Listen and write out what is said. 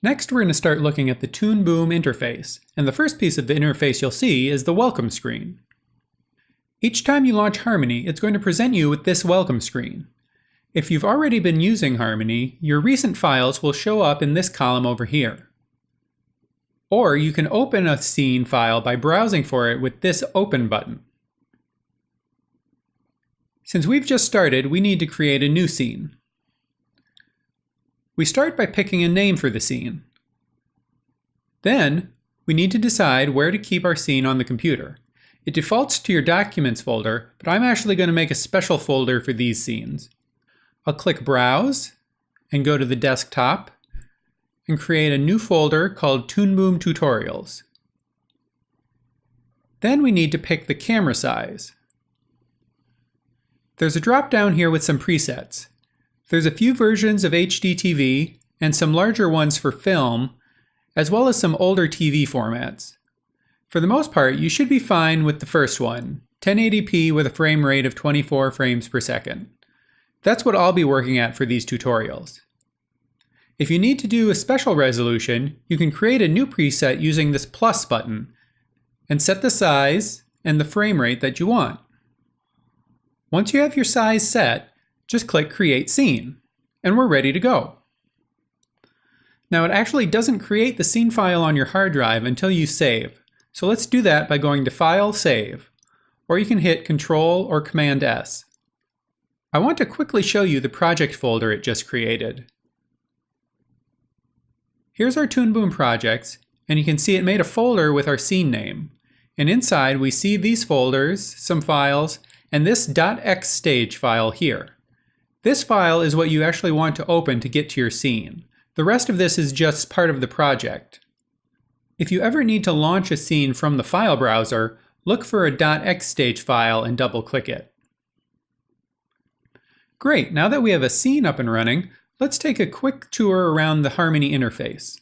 Next, we're going to start looking at the Toon Boom interface, and the first piece of the interface you'll see is the welcome screen. Each time you launch Harmony, it's going to present you with this welcome screen. If you've already been using Harmony, your recent files will show up in this column over here. Or you can open a scene file by browsing for it with this Open button. Since we've just started, we need to create a new scene. We start by picking a name for the scene. Then, we need to decide where to keep our scene on the computer. It defaults to your Documents folder, but I'm actually going to make a special folder for these scenes. I'll click Browse, and go to the desktop, and create a new folder called Toon Boom Tutorials. Then we need to pick the camera size. There's a drop down here with some presets. There's a few versions of HDTV and some larger ones for film, as well as some older TV formats. For the most part, you should be fine with the first one, 1080p with a frame rate of 24 frames per second. That's what I'll be working at for these tutorials. If you need to do a special resolution, you can create a new preset using this plus button and set the size and the frame rate that you want. Once you have your size set, just click Create Scene, and we're ready to go. Now it actually doesn't create the scene file on your hard drive until you save, so let's do that by going to File, Save, or you can hit Control or Command S. I want to quickly show you the project folder it just created. Here's our Toon Boom projects, and you can see it made a folder with our scene name. And inside we see these folders, some files, and this .xstage file here. This file is what you actually want to open to get to your scene. The rest of this is just part of the project. If you ever need to launch a scene from the file browser, look for a .xstage file and double-click it. Great, now that we have a scene up and running, let's take a quick tour around the Harmony interface.